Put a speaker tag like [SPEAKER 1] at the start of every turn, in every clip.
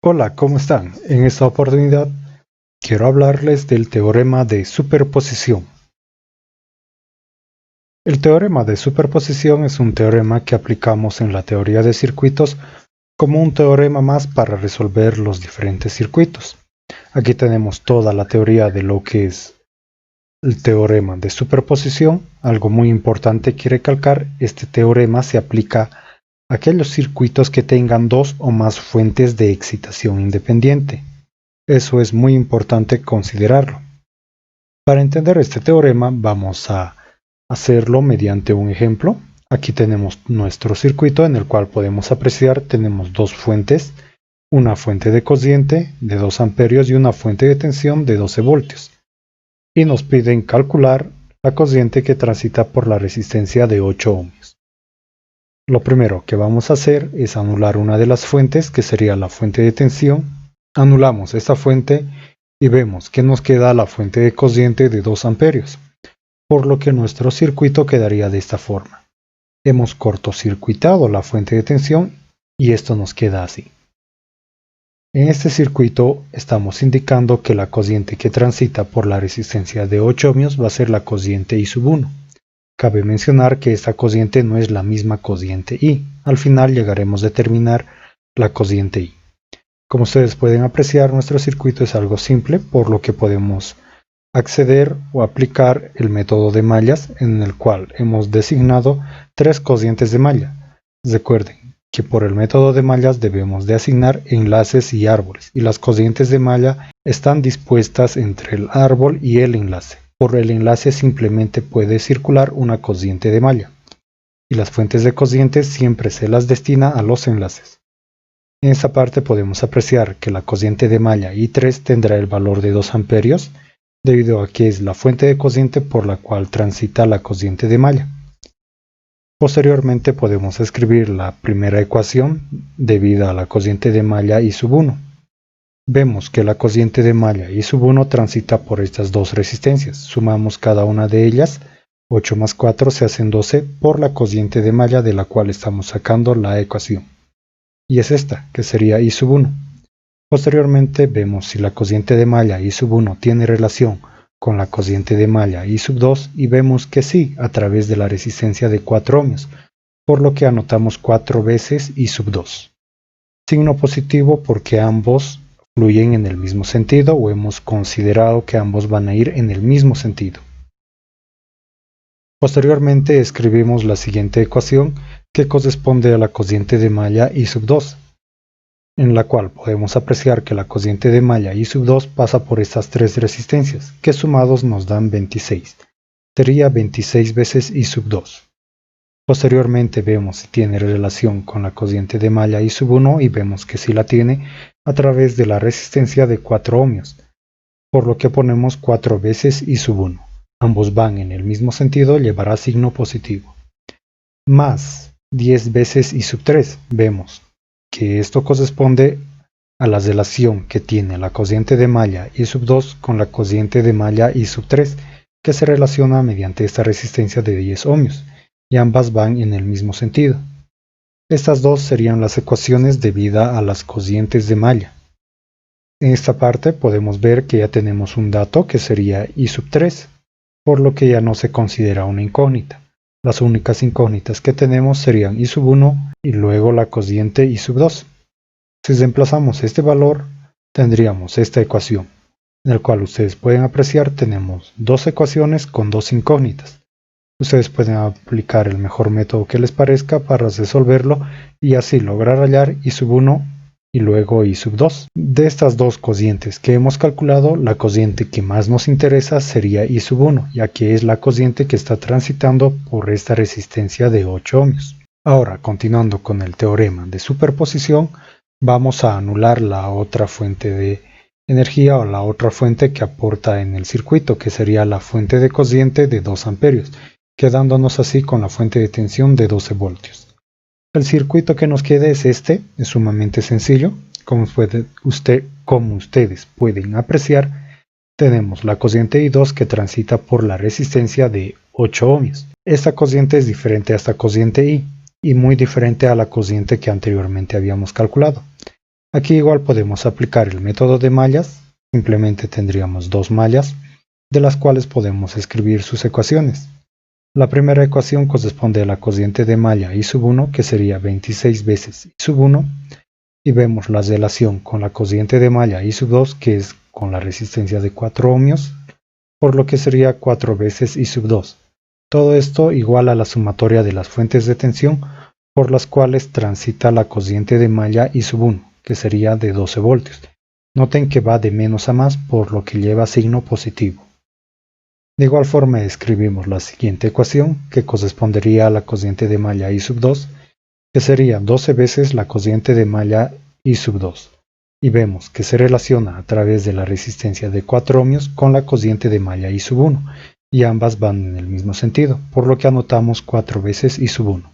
[SPEAKER 1] Hola, ¿cómo están? En esta oportunidad quiero hablarles del teorema de superposición. El teorema de superposición es un teorema que aplicamos en la teoría de circuitos como un teorema más para resolver los diferentes circuitos. Aquí tenemos toda la teoría de lo que es el teorema de superposición. Algo muy importante que recalcar, este teorema se aplica a aquellos circuitos que tengan dos o más fuentes de excitación independiente. Eso es muy importante considerarlo. Para entender este teorema vamos a hacerlo mediante un ejemplo. Aquí tenemos nuestro circuito en el cual podemos apreciar tenemos dos fuentes, una fuente de corriente de 2 amperios y una fuente de tensión de 12 voltios. Y nos piden calcular la corriente que transita por la resistencia de 8 ohmios. Lo primero que vamos a hacer es anular una de las fuentes, que sería la fuente de tensión. Anulamos esta fuente y vemos que nos queda la fuente de corriente de 2 amperios, por lo que nuestro circuito quedaría de esta forma. Hemos cortocircuitado la fuente de tensión y esto nos queda así. En este circuito estamos indicando que la corriente que transita por la resistencia de 8 ohmios va a ser la corriente I sub 1. Cabe mencionar que esta corriente no es la misma corriente I. Al final llegaremos a determinar la corriente I. Como ustedes pueden apreciar, nuestro circuito es algo simple, por lo que podemos acceder o aplicar el método de mallas, en el cual hemos designado 3 corrientes de malla. Recuerden que por el método de mallas debemos de asignar enlaces y árboles, y las corrientes de malla están dispuestas entre el árbol y el enlace. Por el enlace simplemente puede circular una corriente de malla, y las fuentes de corriente siempre se las destina a los enlaces. En esta parte podemos apreciar que la corriente de malla I3 tendrá el valor de 2 amperios, debido a que es la fuente de corriente por la cual transita la corriente de malla. Posteriormente podemos escribir la primera ecuación debida a la corriente de malla I sub 1. Vemos que la corriente de malla I sub 1 transita por estas dos resistencias. Sumamos cada una de ellas, 8 más 4 se hacen 12 por la corriente de malla de la cual estamos sacando la ecuación. Y es esta, que sería I sub 1. Posteriormente vemos si la corriente de malla I sub 1 tiene relación con la corriente de malla I sub 2 y vemos que sí, a través de la resistencia de 4 ohmios, por lo que anotamos 4 veces I sub 2. Signo positivo porque ambos fluyen en el mismo sentido, o hemos considerado que ambos van a ir en el mismo sentido. Posteriormente escribimos la siguiente ecuación, que corresponde a la corriente de malla I sub 2, en la cual podemos apreciar que la corriente de malla I sub 2 pasa por estas 3 resistencias, que sumados nos dan 26. Sería 26 veces I sub 2. Posteriormente vemos si tiene relación con la corriente de malla I sub 1 y vemos que sí la tiene a través de la resistencia de 4 ohmios, por lo que ponemos 4 veces I sub 1. Ambos van en el mismo sentido, llevará signo positivo. Más 10 veces I sub 3, vemos que esto corresponde a la relación que tiene la corriente de malla I sub 2 con la corriente de malla I sub 3, que se relaciona mediante esta resistencia de 10 ohmios, y ambas van en el mismo sentido. Estas dos serían las ecuaciones debidas a las corrientes de malla. En esta parte podemos ver que ya tenemos un dato que sería I sub 3, por lo que ya no se considera una incógnita. Las únicas incógnitas que tenemos serían I sub 1 y luego la corriente I sub 2. Si reemplazamos este valor, tendríamos esta ecuación, en la cual ustedes pueden apreciar tenemos dos ecuaciones con dos incógnitas. Ustedes pueden aplicar el mejor método que les parezca para resolverlo y así lograr hallar I sub 1 y luego I sub 2. De estas dos corrientes que hemos calculado, la corriente que más nos interesa sería I sub 1, ya que es la corriente que está transitando por esta resistencia de 8 ohmios. Ahora, continuando con el teorema de superposición, vamos a anular la otra fuente de energía o la otra fuente que aporta en el circuito, que sería la fuente de corriente de 2 amperios, quedándonos así con la fuente de tensión de 12 voltios. El circuito que nos queda es este, es sumamente sencillo. Como ustedes pueden apreciar, tenemos la corriente I2 que transita por la resistencia de 8 ohmios. Esta corriente es diferente a esta corriente I y muy diferente a la corriente que anteriormente habíamos calculado. Aquí igual podemos aplicar el método de mallas, simplemente tendríamos dos mallas, de las cuales podemos escribir sus ecuaciones. La primera ecuación corresponde a la cociente de malla I sub 1, que sería 26 veces I sub 1, y vemos la relación con la cociente de malla I sub 2, que es con la resistencia de 4 ohmios, por lo que sería 4 veces I sub 2. Todo esto igual a la sumatoria de las fuentes de tensión por las cuales transita la cociente de malla I sub 1, que sería de 12 voltios. Noten que va de menos a más, por lo que lleva signo positivo. De igual forma escribimos la siguiente ecuación, que correspondería a la cociente de malla I sub 2, que sería 12 veces la cociente de malla I sub 2. Y vemos que se relaciona a través de la resistencia de 4 ohmios con la cociente de malla I sub 1, y ambas van en el mismo sentido, por lo que anotamos 4 veces I sub 1.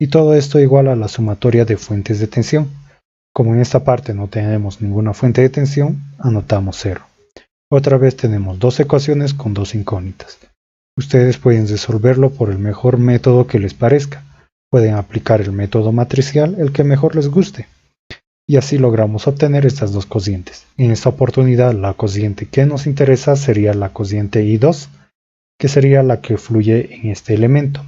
[SPEAKER 1] Y todo esto igual a la sumatoria de fuentes de tensión. Como en esta parte no tenemos ninguna fuente de tensión, anotamos 0. Otra vez tenemos dos ecuaciones con dos incógnitas. Ustedes pueden resolverlo por el mejor método que les parezca. Pueden aplicar el método matricial, el que mejor les guste. Y así logramos obtener estas dos cocientes. En esta oportunidad la cociente que nos interesa sería la cociente I2, que sería la que fluye en este elemento.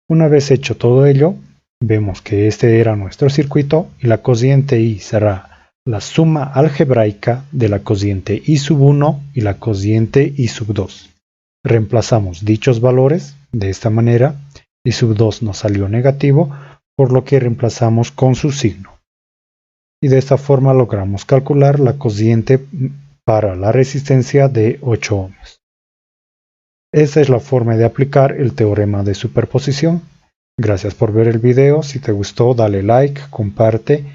[SPEAKER 1] Una vez hecho todo ello, vemos que este era nuestro circuito y la cociente I será la suma algebraica de la cociente I sub 1 y la cociente I sub 2. Reemplazamos dichos valores de esta manera. I sub 2 nos salió negativo, por lo que reemplazamos con su signo. Y de esta forma logramos calcular la cociente para la resistencia de 8 ohmios. Esta es la forma de aplicar el teorema de superposición. Gracias por ver el video. Si te gustó, dale like, comparte